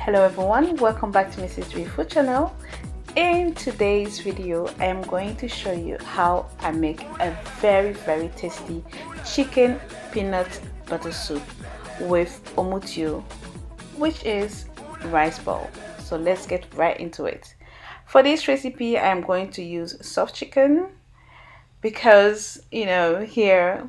Hello everyone, welcome back to Mrs. Dre Food channel. In today's video I am going to show you how I make a very tasty chicken peanut butter soup with Omutuo, which is rice ball. So let's get right into it. For this recipe I am going to use soft chicken because here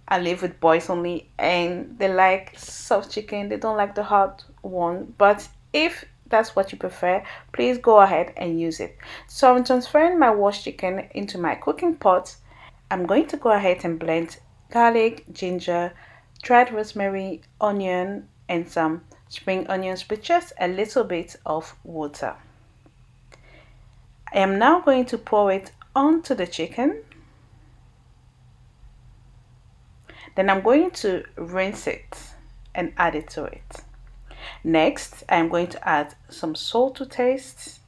I live with boys only and they like soft chicken. They don't like the hard one. But if that's what you prefer, please go ahead and use it. So I'm transferring my washed chicken into my cooking pot. I'm going to go ahead and blend garlic, ginger, dried rosemary, onion, and some spring onions with just a little bit of water. I am now going to pour it onto the chicken. Then I'm going to rinse it and add it to it. Next, I'm going to add some salt to taste,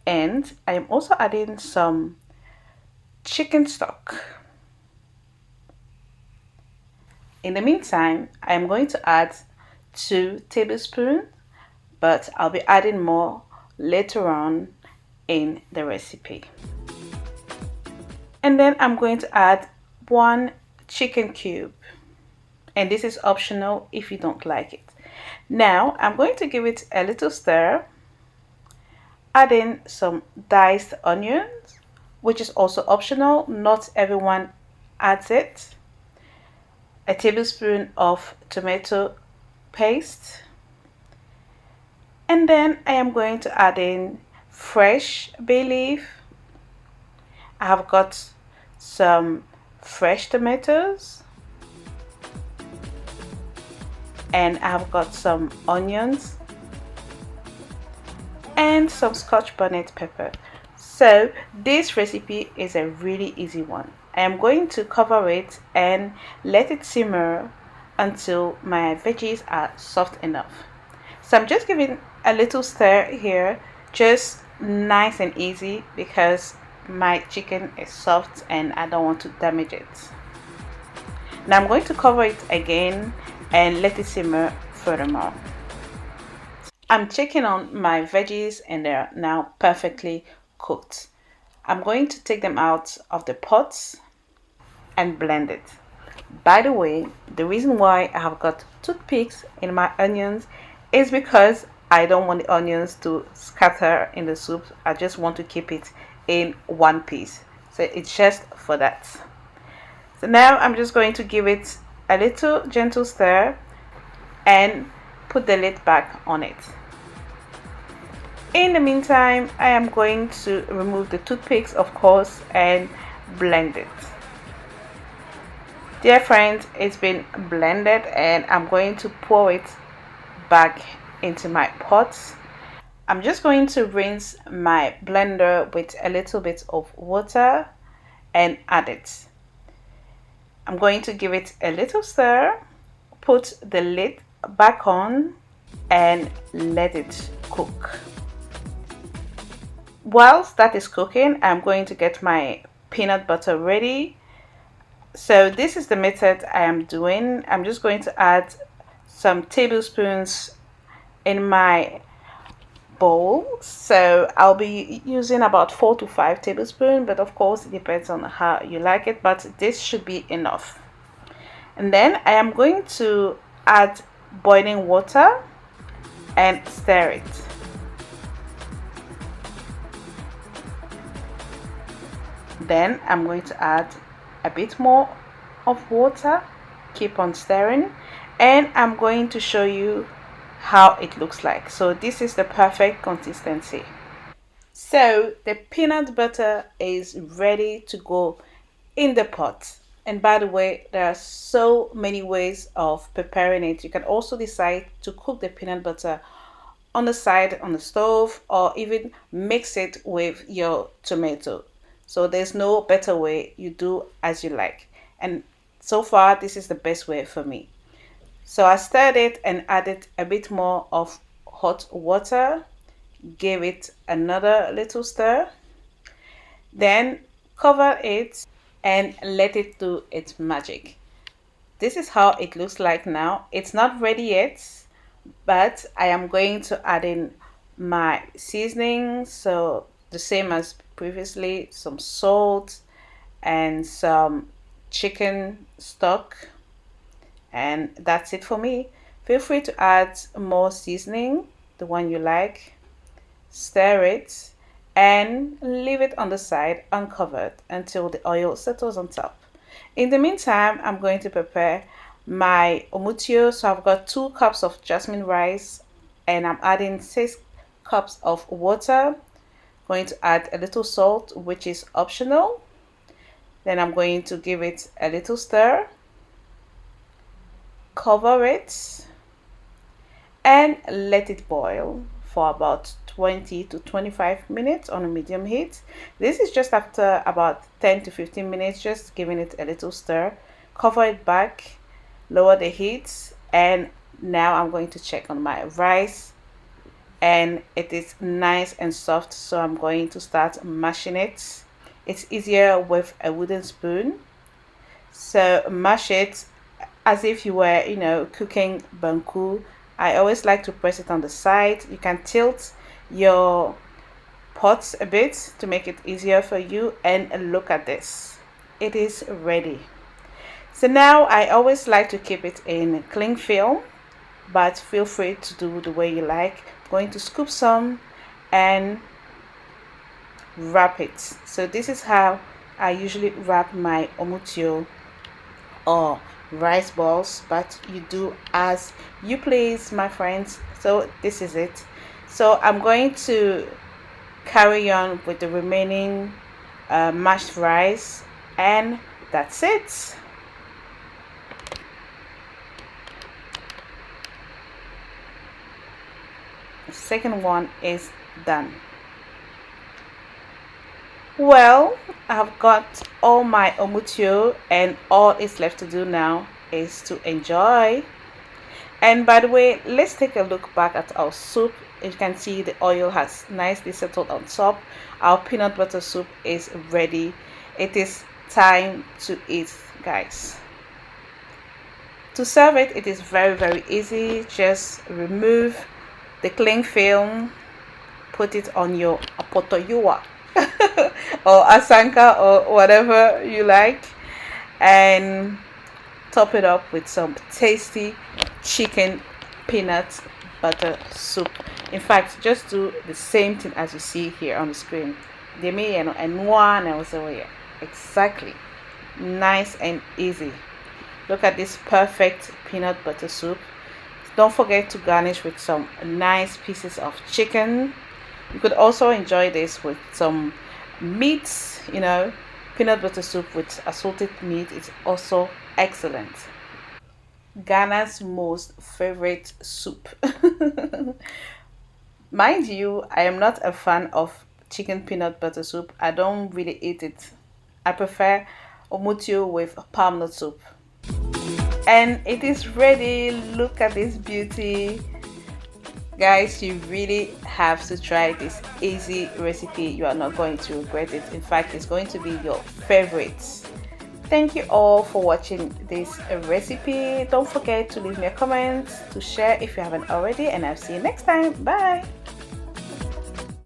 and I am also adding some chicken stock. In the meantime, I am going to add 2 tablespoons, but I'll be adding more later on in the recipe. And then I'm going to add 1 chicken cube, and this is optional if you don't like it. Now I'm going to give it a little stir, adding some diced onions, which is also optional, not everyone adds it, a tablespoon of tomato paste, and then I am going to add in fresh bay leaf. I have got some fresh tomatoes, and I've got some onions and some scotch bonnet pepper. So this recipe is a really easy one. I am going to cover it and let it simmer until my veggies are soft enough. So I'm just giving a little stir here, just nice and easy, because my chicken is soft and I don't want to damage it. Now I'm going to cover it again and let it simmer furthermore. I'm checking on my veggies and they're now perfectly cooked. I'm going to take them out of the pot and blend it. By the way, the reason why I have got toothpicks in my onions is because I don't want the onions to scatter in the soup. I just want to keep it in one piece, so it's just for that. So now I'm just going to give it a little gentle stir and put the lid back on it. In the meantime, I am going to remove the toothpicks, of course, and blend it. Dear friends, it's been blended and I'm going to pour it back into my pot. I'm just going to rinse my blender with a little bit of water and add it. I'm going to give it a little stir, put the lid back on and let it cook. Whilst that is cooking, I'm going to get my peanut butter ready. So this is the method I am doing. I'm just going to add some tablespoons in my bowl. So I'll be using about 4 to 5 tablespoons, but of course it depends on how you like it, but this should be enough. And then I am going to add boiling water and stir it. Then I'm going to add a bit more of water, keep on stirring, and I'm going to show you how it looks like. So this is the perfect consistency. So the peanut butter is ready to go in the pot. And by the way, there are so many ways of preparing it. You can also decide to cook the peanut butter on the side on the stove, or even mix it with your tomato. So there's no better way. You do as you like, and so far this is the best way for me. So I stirred it and added a bit more of hot water, gave it another little stir, then cover it and let it do its magic. This is how it looks like now. It's not ready yet, but I am going to add in my seasoning, so the same as previously, some salt and some chicken stock, and that's it for me. Feel free to add more seasoning, the one you like. Stir it and leave it on the side uncovered until the oil settles on top. In the meantime, I'm going to prepare my Omutuo. So I've got 2 cups of jasmine rice and I'm adding 6 cups of water. Going to add a little salt, which is optional. Then I'm going to give it a little stir, cover it, and let it boil for about 20 to 25 minutes on a medium heat. This is just after about 10 to 15 minutes, just giving it a little stir. Cover it back, lower the heat, and now I'm going to check on my rice, and it is nice and soft, so I'm going to start mashing it. It's easier with a wooden spoon, so mash it as if you were, cooking banku. I always like to press it on the side. You can tilt your pots a bit to make it easier for you, and look at this, it is ready. So now I always like to keep it in cling film, but feel free to do the way you like. I'm going to scoop some and wrap it. So this is how I usually wrap my Omutuo or rice balls, but you do as you please, my friends. So this is it. So I'm going to carry on with the remaining mashed rice, and that's it. The second one is done. Well, I've got all my Omutuo, and all it's left to do now is to enjoy. And by the way, let's take a look back at our soup. You can see the oil has nicely settled on top. Our peanut butter soup is ready. It is time to eat, guys. To serve it, it is very easy. Just remove the cling film, put it on your apotoyua or asanka or whatever you like, and top it up with some tasty chicken peanut butter soup. In fact, just do the same thing as you see here on the screen. And one exactly, nice and easy. Look at this perfect peanut butter soup. Don't forget to garnish with some nice pieces of chicken. You could also enjoy this with some meats, peanut butter soup with assorted meat is also excellent. Ghana's most favorite soup. Mind you, I am not a fan of chicken peanut butter soup. I don't really eat it. I prefer Omutuo with palm nut soup. And it is ready. Look at this beauty. Guys, you really have to try this easy recipe. You are not going to regret it. In fact, it's going to be your favorite. Thank you all for watching this recipe. Don't forget to leave me a comment, to share if you haven't already, and I'll see you next time. Bye.